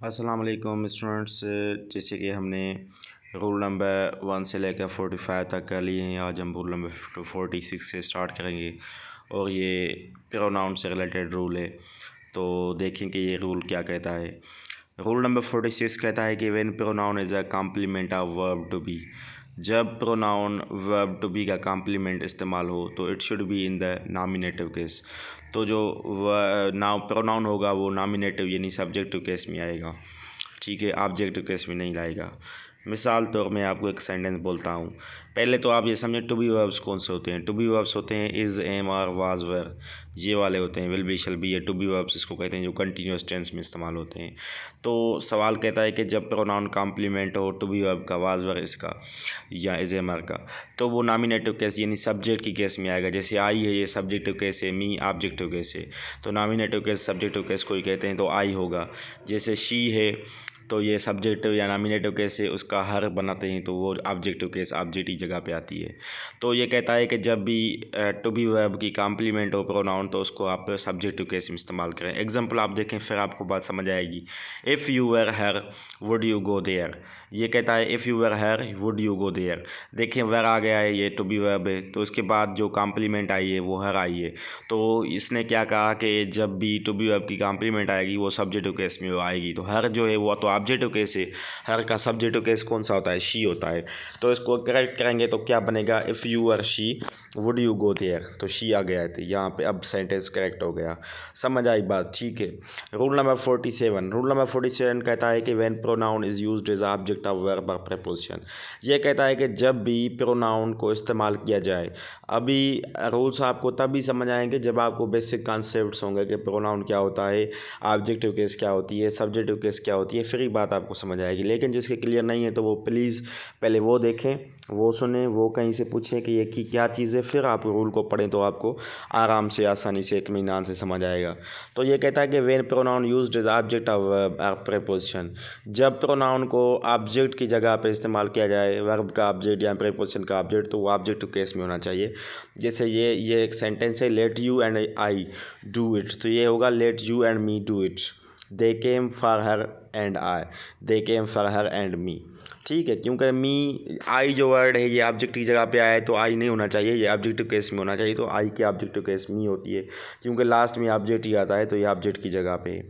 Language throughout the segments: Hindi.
अस्सलाम वालेकुम स्टूडेंट्स। जैसे कि हमने रूल नंबर 1 से लेकर 45 तक कर लिए हैं, आज हम रूल नंबर 46 से स्टार्ट करेंगे और ये प्रोनाउन से रिलेटेड रूल है। तो देखें कि ये रूल क्या कहता है। रूल नंबर 46 कहता है कि when pronoun is a complement of verb to be, जब प्रोनाउन वर्ब टू बी का कॉम्प्लीमेंट इस्तेमाल हो तो it should be in the nominative case. तो जो प्रोनाउन होगा वो नॉमिनेटिव यानी सब्जेक्टिव केस में आएगा, ठीक है, ऑब्जेक्टिव केस में नहीं लाएगा। मिसाल तौर मैं आपको एक सेंटेंस बोलता हूँ। पहले तो आप ये समझें टू बी वर्ब्स कौन से होते हैं। टू बी वर्ब्स होते हैं is, am, are, was, were, ये वाले होते हैं। विल बी, शल बी, ये टू बी वर्ब्स इसको कहते हैं जो कंटिन्यूस टेंस में इस्तेमाल होते हैं। तो सवाल कहता है कि जब प्रोनाउन कॉम्प्लीमेंट हो टू बी वर्ब का, वाज, वेर इसका या इज़, एम, आर का, तो वो नॉमिनेटिव केस यानी सब्जेक्ट की केस में आएगा। जैसे आई है ये सब्जेक्टिव केस है, मी ऑब्जेक्टिव केस है, तो नॉमिनेटिव केस सब्जेक्टिव केस कोई कहते हैं तो आई होगा। जैसे शी है तो ये सब्जेक्टिव या नॉमिनेटिव केस है, उसका हर बनाते हैं तो वो ऑब्जेक्टिव केस ऑब्जेक्ट की जगह पे आती है। तो ये कहता है कि जब भी टू बी वर्ब की कॉम्प्लीमेंट हो प्रोनाउन तो उसको आप सब्जेक्टिव केस में इस्तेमाल करें। एग्जांपल आप देखें फिर आपको बात समझ आएगी। If you were her would you go there, ये कहता है if you were her would you go there. देखिए वर आ गया है, ये टू बी वर्ब है, तो उसके बाद जो कॉम्प्लीमेंट आई है वो हर आई है। तो इसने क्या कहा कि जब भी टू बी वर्ब की कॉम्प्लीमेंट आएगी वो सब्जेक्टिव केस में आएगी। तो हर जो है वो तो ऑब्जेक्टिव केस है, हर का सब्जेक्टिव केस कौन सा होता है, शी होता है। तो इसको करेक्ट करेंगे तो क्या बनेगा, if you were she would you go there, तो शी आ गया है, तो यहाँ पे अब सेंटेंस करेक्ट हो गया। समझ आई बात, ठीक है। रूल नंबर 47, रूल नंबर 47 कहता है कि when pronoun is used as object of verb और प्रीपोजिशन, ये कहता है कि जब भी प्रोनाउन को इस्तेमाल किया जाए। अभी रूल्स आपको तभी समझ आएंगे जब आपको बेसिक कॉन्सेप्ट्स होंगे कि प्रोनाउन क्या होता है, ऑब्जेक्टिव केस क्या होती है, सब्जेक्टिव केस क्या होती है, फिर ही बात आपको समझ आएगी। लेकिन जिसके क्लियर नहीं है तो वो प्लीज़ पहले वो देखें, वो सुने, वो कहीं से पूछें कि ये की क्या चीज़ है, फिर आप रूल को पढ़ें तो आपको आराम से, आसानी से, इत्मीनान से समझ आएगा। तो ये कहता है कि when pronoun used as object of verb और प्रीपोजिशन, जब प्रोनाउन को ऑब्जेक्ट की जगह पे इस्तेमाल किया जाए, वर्ब का ऑब्जेक्ट या प्रीपोजिशन का ऑब्जेक्ट, तो वो ऑब्जेक्टिव केस में होना चाहिए। जैसे ये एक सेंटेंस है, let you and I do it, तो ये होगा let you and me do it. They came for her and I, they came for her and me, ठीक है। क्योंकि मी, आई जो वर्ड है ये ऑब्जेक्ट की जगह पे आया है तो आई नहीं होना चाहिए, ये ऑब्जेक्टिव केस में होना चाहिए। तो आई की ऑब्जेक्टिव केस मी होती है, क्योंकि लास्ट में ऑब्जेक्ट ही आता है तो ये ऑब्जेक्ट की जगह पे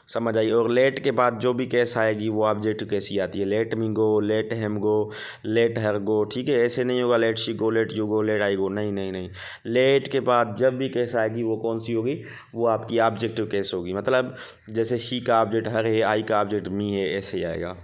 समझ आई। और लेट के बाद जो भी केस आएगी वो ऑब्जेक्टिव केस ही आती है। Let me go, let him go, let her go, ठीक है। ऐसे नहीं होगा let she go, let you go, let I go, नहीं नहीं नहीं। लेट के बाद जब भी केस आएगी वो कौन सी होगी, वो आपकी ऑब्जेक्टिव केस होगी। मतलब जैसे शी का ऑब्जेक्ट हर है, आई का ऑब्जेक्ट मी है, ऐसे ही आएगा।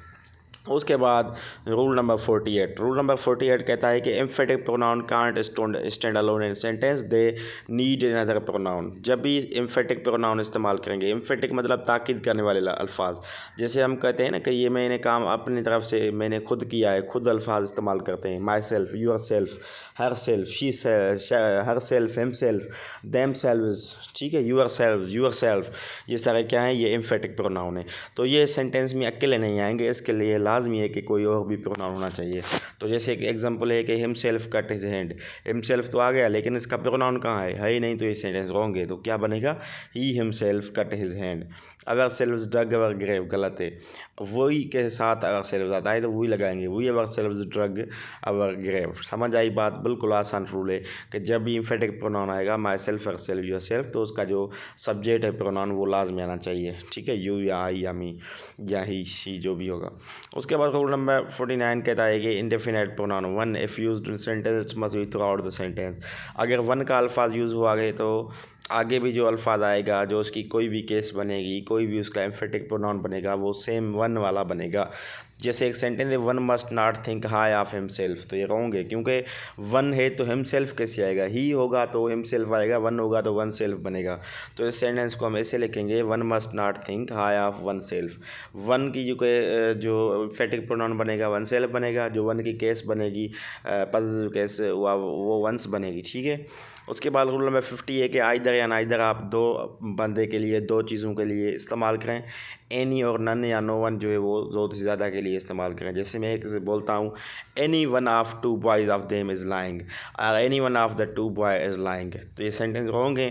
उसके बाद रूल नंबर 48, रूल नंबर 48 कहता है कि emphatic pronoun can't stand alone in sentence, they need another pronoun. जब भी एम्फेटिक प्रोनाउन इस्तेमाल करेंगे, एम्फेटिक मतलब ताकीद करने वाले अल्फाज, जैसे हम कहते हैं ना कि ये मैंने काम अपनी तरफ से मैंने खुद किया है, खुद अल्फाज इस्तेमाल करते हैं। Myself, yourself, herself, she herself, himself, themselves, ठीक है, यूर सेल्फ, ये सारे क्या हैं, ये एम्फेटिक प्रोनाउन है। तो ये सेंटेंस में अकेले नहीं आएंगे, इसके लिए लाजमी है कि कोई और भी प्रोनाउन होना चाहिए। तो जैसे एक एग्जांपल है कि him self cut his hand, him self तो आ गया लेकिन इसका प्रोनाउन कहाँ है ही नहीं, तो ये सेंटेंस रॉन्ग है। तो क्या बनेगा, he himself cut his hand. Ourselves dug our grave, गलत है। वही के साथ अगर सेल्व्स आता है तो वही लगाएंगे, वही अवर सेल्व्स ड्रग अवर ग्रेव। समझ आई बात, बिल्कुल आसान रूल है कि जब भी एम्फेटिक प्रोनाउन आएगा, my self, our self, your self, तो उसका जो सब्जेक्ट है प्रोनाउन वो लाजमी आना चाहिए, ठीक है। यू या आई या मी या ही शी जो भी होगा। उसके बाद रूल नंबर 49 कहता है कि indefinite pronoun one if used in sentence must be through out the sentence. अगर वन का अल्फाज यूज़ हुआ गए तो आगे भी जो अल्फाज आएगा, जो उसकी कोई भी केस बनेगी, कोई भी उसका एम्फेटिक प्रोनाउन बनेगा वो सेम वन वाला बनेगा। जैसे एक सेंटेंस है, one must not think high of himself, तो ये रॉन्ग है क्योंकि वन है तो हिमसेल्फ कैसे आएगा, ही होगा तो हिमसेल्फ आएगा, वन होगा तो वन सेल्फ बनेगा। तो इस सेंटेंस को हम ऐसे लिखेंगे, one must not think high of one self. One की जो एम्फेटिक प्रोनाउन बनेगा वन सेल्फ बनेगा, जो वन की केस बनेगी पॉजिटिव केस वो वंस बनेगी, ठीक है। उसके बाद रूल नंबर 50 है कि आइदर आइदर या नाइदर आप दो बंदे के लिए, दो चीज़ों के लिए इस्तेमाल करें। एनी और नन या नो वन जो है वो दो से ज़्यादा के लिए इस्तेमाल करें। जैसे मैं एक बोलता हूँ any one of two boys of them is lying, any one of the two boy is lying, तो ये सेंटेंस रॉन्ग है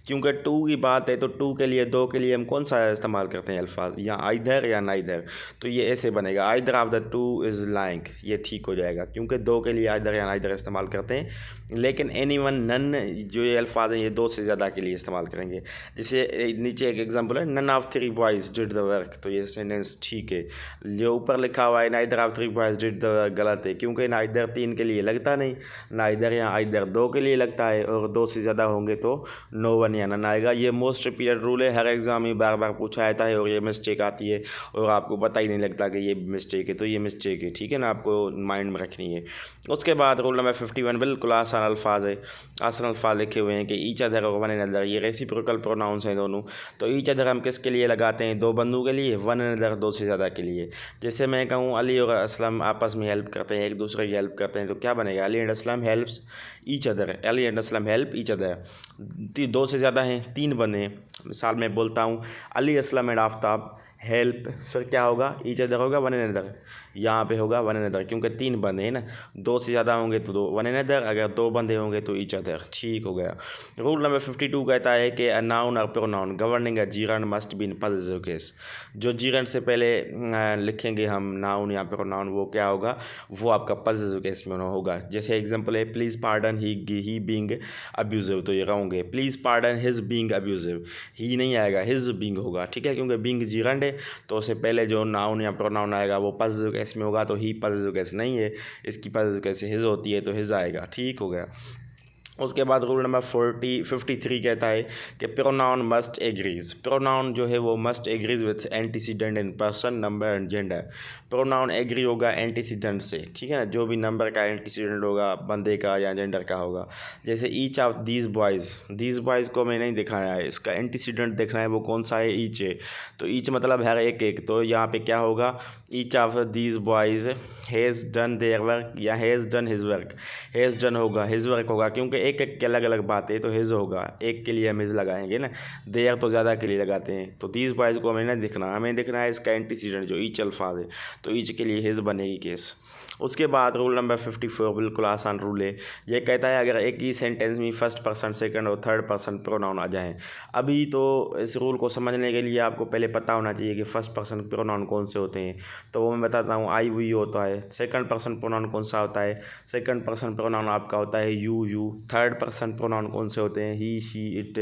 क्योंकि टू की बात है। तो टू के लिए, दो के लिए हम कौन सा इस्तेमाल करते हैं अल्फाज, या आइदर या नाइदर। तो ये ऐसे बनेगा either of the two is lying, ये ठीक हो जाएगा क्योंकि दो के लिए आइदर या नाइदर इस्तेमाल करते हैं। लेकिन एनी वन, नन जो ये अल्फाज हैं ये दो से ज़्यादा के लिए इस्तेमाल करेंगे। जैसे नीचे एक एग्जांपल है none of three boys did the work, तो ये सेंटेंस ठीक है। जो ऊपर लिखा हुआ है neither of three boys did the work गलत है क्योंकि नाइदर तीन के लिए लगता नहीं, नाइदर या आइदर दो के लिए लगता है, और दो से ज़्यादा होंगे तो नो वन या नन आएगा। ये मोस्ट रिपीटेड रूल है, हर एग्जाम में बार बार पूछा जाता है और ये मिस्टेक आती है और आपको पता ही नहीं लगता कि ये मिस्टेक है। तो ये मिस्टेक है, ठीक है ना, आपको माइंड में रखनी है। उसके बाद रूल नंबर 51 बिल्कुल आसान अल्फाज है, आसान अल्फाज लिखे हुए हैं कि ईच अदर और वन अनदर, ये रेसिप्रोकल प्रोनाउंस हैं दोनों। तो ईच अदर हम किसके लिए लगाते हैं, दो बंदों के लिए, वन अनदर दो से ज़्यादा के लिए। जैसे मैं कहूँ अली और असलम आपस में हेल्प करते हैं, एक दूसरे की हेल्प करते हैं, तो क्या बनेगा Ali and Aslam helps each other, Ali and Aslam help each other. दो से ज़्यादा हैं, तीन बने हैं। मिसाल में बोलता हूँ अली असलम एंड आफ्ताब हेल्प, फिर क्या होगा ईच अदर होगा वन अनदर, यहाँ पे होगा वन अनदर क्योंकि तीन बंदे हैं ना, दो से ज़्यादा होंगे तो दो वन अनदर, अगर दो बंदे होंगे तो ईच अदर, ठीक हो गया। रूल नंबर 52 कहता है कि अ नाउन और pronoun governing a gerund must be in positive case. जो जीरंड से पहले लिखेंगे हम नाउन या प्रोनाउन, वो क्या होगा, वो आपका पॉजिटिव केस में होगा। जैसे एग्जांपल है please pardon he being abusive, तो ये रॉन्ग है। Please pardon his being abusive, he नहीं आएगा, हिज बीइंग होगा, ठीक है, क्योंकि बीइंग जीरंड है तो उससे पहले जो नाउन या प्रोनाउन आएगा वो पॉजिटिव केस में होगा, तो ही पॉजिटिव केस नहीं है, इसकी पॉजिटिव केस हिज होती है, तो हिज आएगा, ठीक हो गया। उसके बाद रूल नंबर 53 कहता है कि प्रोनाउन मस्ट एग्रीज, प्रोनाउन जो है वो must agrees with antecedent in person number and gender. Pronoun agree होगा एंटीसीडेंट से, ठीक है ना, जो भी नंबर का एंटीसीडेंट होगा बंदे का या जेंडर का होगा। जैसे ईच ऑफ दीज बॉयज़ को हमें नहीं दिखाना है, इसका एंटीसीडेंट देखना है, वो कौन सा है, ईच है, तो ईच मतलब हर एक एक, तो यहाँ पे क्या होगा each of these boys has done their work या has done his work, has done होगा हिज वर्क होगा क्योंकि एक एक की अलग अलग बात है, तो हिज होगा, एक के लिए हम हिज लगाएंगे ना, देयर तो ज़्यादा के लिए लगाते हैं। तो दीज बॉयज़ को हमें नहीं दिखना, हमें दिखना है इसका एंटीसीडेंट जो ईच अल्फाज है, तो ईच के लिए हिज बनेगी केस। उसके बाद रूल नंबर 54 बिल्कुल आसान रूल है, ये कहता है अगर एक ही सेंटेंस में फर्स्ट पर्सन सेकंड और थर्ड पर्सन प्रोनाउन आ जाएं। अभी तो इस रूल को समझने के लिए आपको पहले पता होना चाहिए कि फर्स्ट पर्सन प्रोनाउन कौन से होते हैं, तो वो मैं बताता हूँ आई वी होता है। सेकंड पर्सन प्रोनाउन कौन सा होता है, सेकंड पर्सन प्रोनाउन आपका होता है यू। थर्ड पर्सन प्रोनाउन कौन से होते हैं, ही शी इट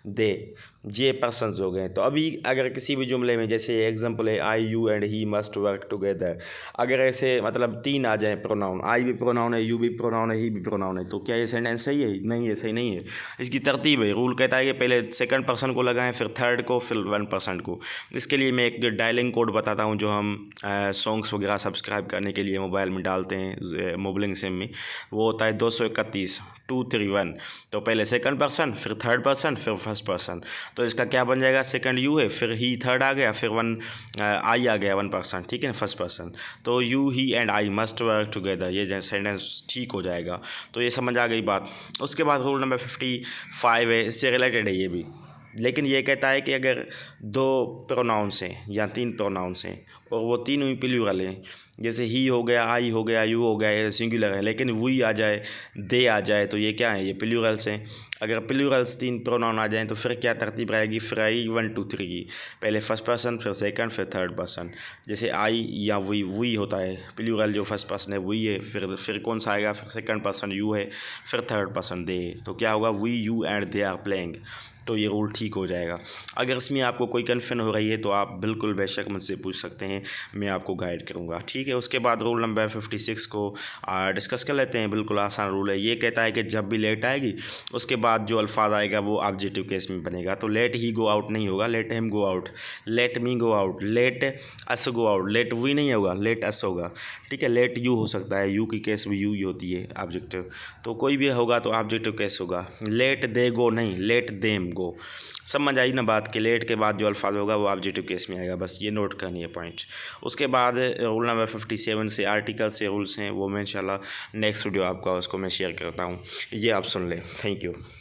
दे, ये पर्सन्स हो गए। तो अभी अगर किसी भी जुमले में जैसे एग्जांपल है I you and he must work together, अगर ऐसे मतलब तीन आ जाए प्रोनाउन, आई भी प्रोनाउन है, यू भी प्रोनाउन है, ही भी प्रोनाउन है, तो क्या ये सेंटेंस सही है, नहीं है, सही नहीं है। इसकी तरतीब है, रूल कहता है कि पहले सेकंड पर्सन को लगाएं, फिर थर्ड को, फिर वन पर्सन को। इसके लिए मैं एक डायलिंग कोड बताता हूँ जो हम सॉन्ग्स वगैरह सब्सक्राइब करने के लिए मोबाइल में डालते हैं मोबाइलिंग सिम में, वो होता है 231 231। तो पहले सेकंड पर्सन, फिर थर्ड पर्सन, फिर फर्स्ट पर्सन, तो इसका क्या बन जाएगा, सेकंड यू है, फिर ही थर्ड आ गया, फिर वन आई आ गया वन पर्सन, ठीक है ना, फर्स्ट पर्सन। तो you he and I must work together, ये सेंटेंस ठीक हो जाएगा। तो ये समझ आ गई बात। उसके बाद रूल नंबर 55 है, इससे रिलेटेड है ये भी, लेकिन ये कहता है कि अगर दो प्रोनाउंस हैं या तीन प्रोनाउंस हैं और वो तीनों ही प्लूरल हैं, जैसे ही हो गया, आई हो गया, यू हो गया, ये सिंगुलर है, लेकिन वी आ जाए, दे आ जाए, तो ये क्या है, ये प्लूरल्स हैं। अगर प्लूरल्स तीन प्रोनाउन आ जाएं तो फिर क्या तरतीब रहेगी, फिर आई 1 2 3 की, पहले फर्स्ट पर्सन, फिर सेकंड, फिर थर्ड पर्सन। जैसे आई या वी होता है प्लूरल, जो फर्स्ट पर्सन है वी है, फिर कौन सा आएगा, फिर सेकंड पर्सन यू है, फिर थर्ड पर्सन दे, तो क्या होगा, we you and they are playing. तो ये रूल ठीक हो जाएगा। अगर इसमें आपको कोई कन्फ्यूजन हो रही है तो आप बिल्कुल बेशक मुझसे पूछ सकते हैं, मैं आपको गाइड करूँगा, ठीक है। उसके बाद रूल नंबर 56 को डिस्कस कर लेते हैं। बिल्कुल आसान रूल है, ये कहता है कि जब भी लेट आएगी उसके बाद जो अल्फाज आएगा वो ऑब्जेक्टिव केस में बनेगा। तो लेट ही गो आउट नहीं होगा, let him go out, let me go out, let us go out, let we नहीं होगा, लेट अस होगा, ठीक है। लेट यू हो सकता है, यू की केस भी यू ही होती है ऑब्जेक्टिव, तो कोई भी होगा तो ऑब्जेक्टिव केस होगा। लेट दे गो नहीं, लेट देम गो। समझ आई ना बात, कि लेट के बाद जो अल्फाज होगा वो ऑब्जेक्टिव केस में आएगा, बस ये नोट करनी है पॉइंट। उसके बाद रूल नंबर 57 से आर्टिकल से रूल्स हैं, वो मैं इंशाल्लाह नेक्स्ट वीडियो आपका उसको मैं शेयर करता हूँ, ये आप सुन लें। Thank you.